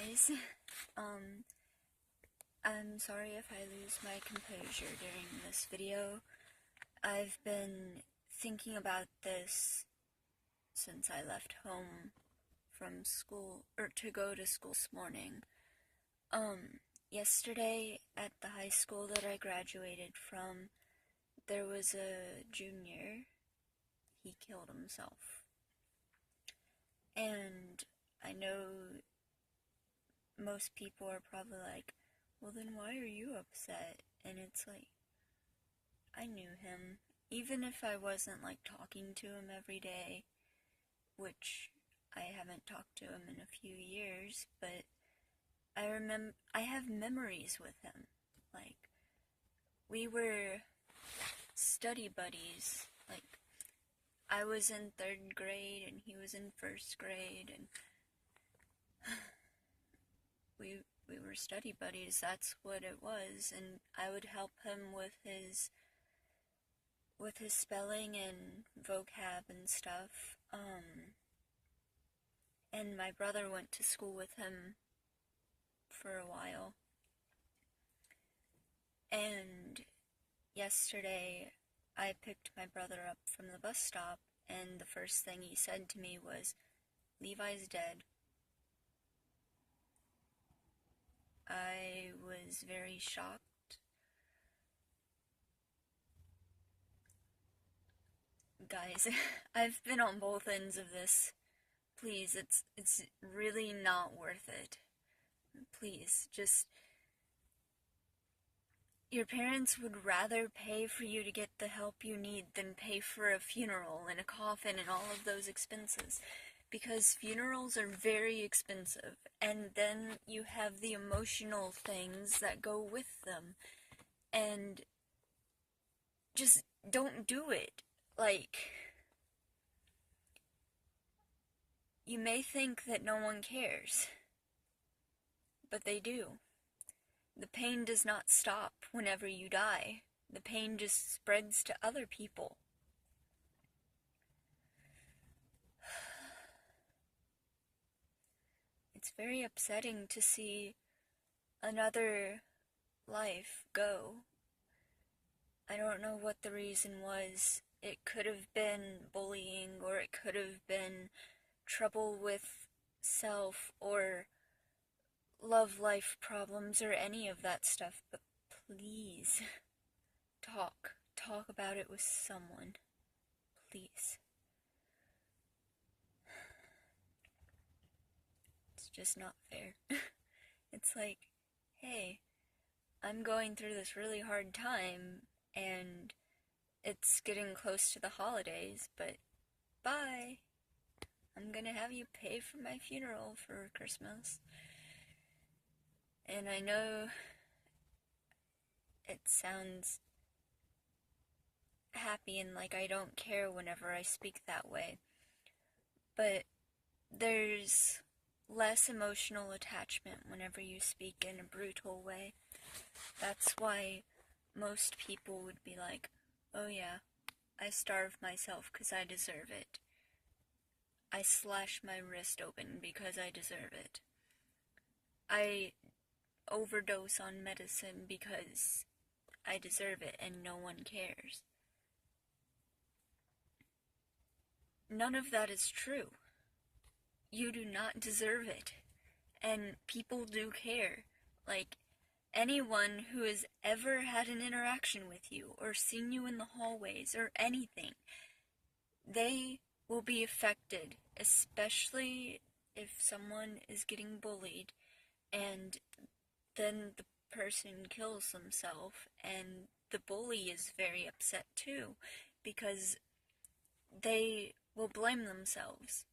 guys. Um, I'm sorry if I lose my composure during this video. I've been thinking about this since I left home from school, or to go to school this morning. Yesterday at the high school that I graduated from, there was a junior. He killed himself. And I know most people are probably like, well then why are you upset? And it's like, I knew him. Even if I wasn't like talking to him every day, which I haven't talked to him in a few years, but I have memories with him. Like, we were study buddies. Like, I was in 3rd grade and he was in 1st grade, and we were study buddies. That's what it was. And I would help him with his spelling and vocab and stuff. And my brother went to school with him for a while. And yesterday I picked my brother up from the bus stop, and the first thing he said to me was, "Levi's dead." I was very shocked. Guys, I've been on both ends of this. Please, it's really not worth it. Please, just... Your parents would rather pay for you to get the help you need than pay for a funeral and a coffin and all of those expenses. Because funerals are very expensive, and then you have the emotional things that go with them. And just don't do it. Like, you may think that no one cares, but they do. The pain does not stop whenever you die. The pain just spreads to other people. It's very upsetting to see another life go. I don't know what the reason was. It could have been bullying, or it could have been trouble with self, or love life problems, or any of that stuff, but please, talk about it with someone, please. It's just not fair. It's like, hey, I'm going through this really hard time, and it's getting close to the holidays, but bye. I'm gonna have you pay for my funeral for Christmas. And I know it sounds happy and like I don't care whenever I speak that way, but there's less emotional attachment whenever you speak in a brutal way. That's why most people would be like, oh yeah, I starve myself because I deserve it. I slash my wrist open because I deserve it. I overdose on medicine because I deserve it and no one cares. None of that is true. You do not deserve it. And people do care. Like, anyone who has ever had an interaction with you, or seen you in the hallways, or anything, they will be affected, especially if someone is getting bullied, and then the person kills themselves, and the bully is very upset too, because they will blame themselves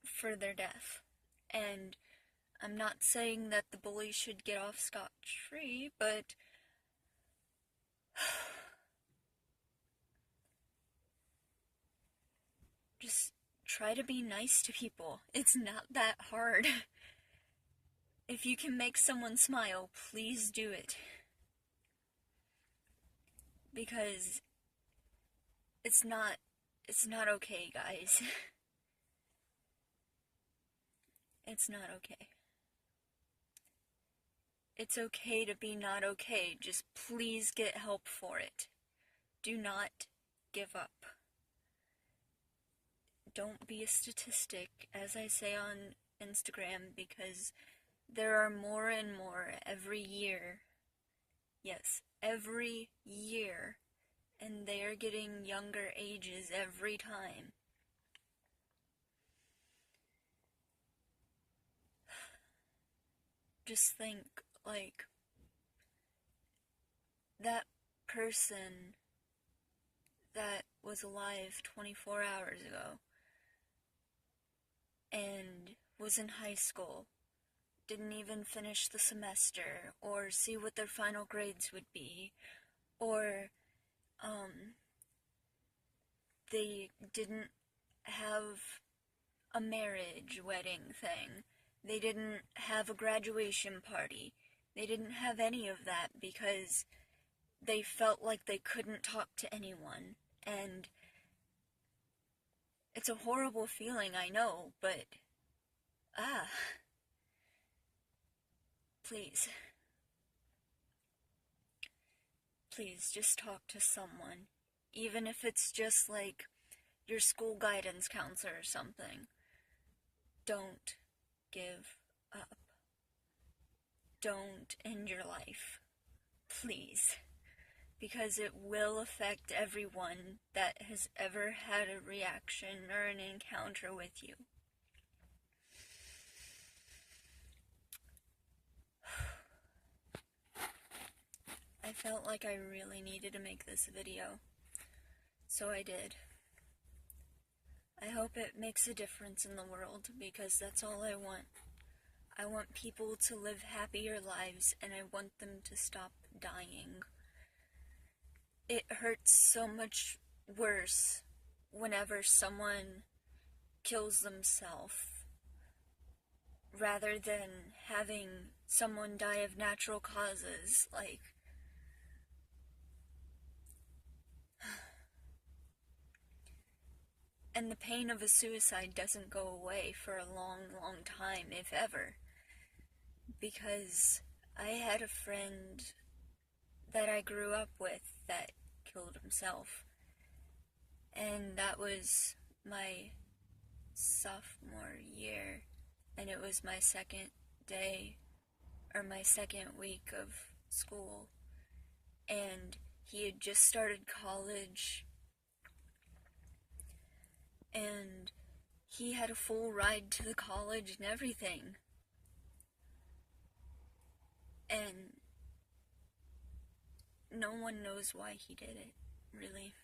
for their death. And I'm not saying that the bully should get off scot-free, but just try to be nice to people. It's not that hard. If you can make someone smile, please do it. Because it's not okay, guys. It's not okay. It's okay to be not okay. Just please get help for it. Do not give up. Don't be a statistic, as I say on Instagram, because there are more and more every year. Yes, every year. And they are getting younger ages every time. Just think, like, that person that was alive 24 hours ago and was in high school, didn't even finish the semester or see what their final grades would be, or they didn't have a marriage wedding thing. They didn't have a graduation party. They didn't have any of that because they felt like they couldn't talk to anyone. And it's a horrible feeling, I know, but please. Please just talk to someone. Even if it's just like your school guidance counselor or something. Don't give up. Don't end your life. Please. Because it will affect everyone that has ever had a reaction or an encounter with you. I felt like I really needed to make this video, so I did. I hope it makes a difference in the world, because that's all I want. I want people to live happier lives, and I want them to stop dying. It hurts so much worse whenever someone kills themselves, rather than having someone die of natural causes, like... And the pain of a suicide doesn't go away for a long, long time, if ever. Because I had a friend that I grew up with that killed himself. And that was my sophomore year. And it was my second day, or my second week of school. And he had just started college. And he had a full ride to the college and everything. And no one knows why he did it, really.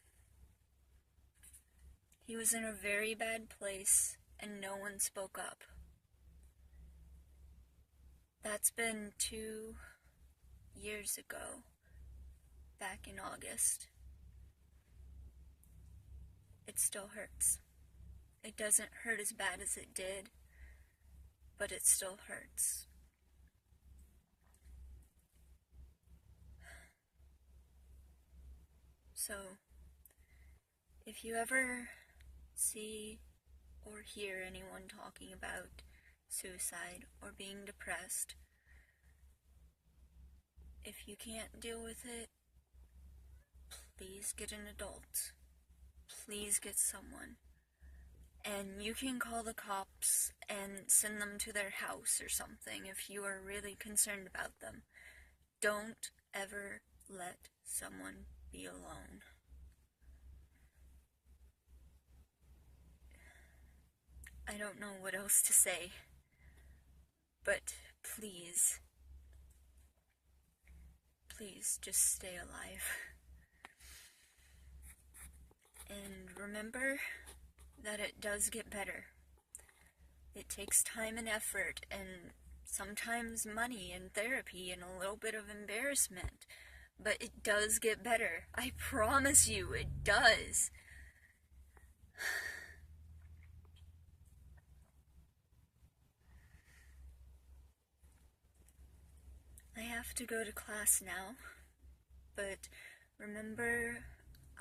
He was in a very bad place, and no one spoke up. That's been 2 years ago, back in August. It still hurts. It doesn't hurt as bad as it did, but it still hurts. So, if you ever see or hear anyone talking about suicide or being depressed, if you can't deal with it, please get an adult. Please get someone. And you can call the cops and send them to their house or something if you are really concerned about them. Don't ever let someone be alone. I don't know what else to say, but please, please just stay alive. And remember that it does get better. It takes time and effort, and sometimes money and therapy and a little bit of embarrassment, but it does get better. I promise you, it does. I have to go to class now, but remember,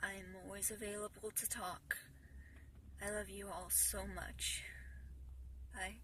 I'm always available to talk. I love you all so much. Bye.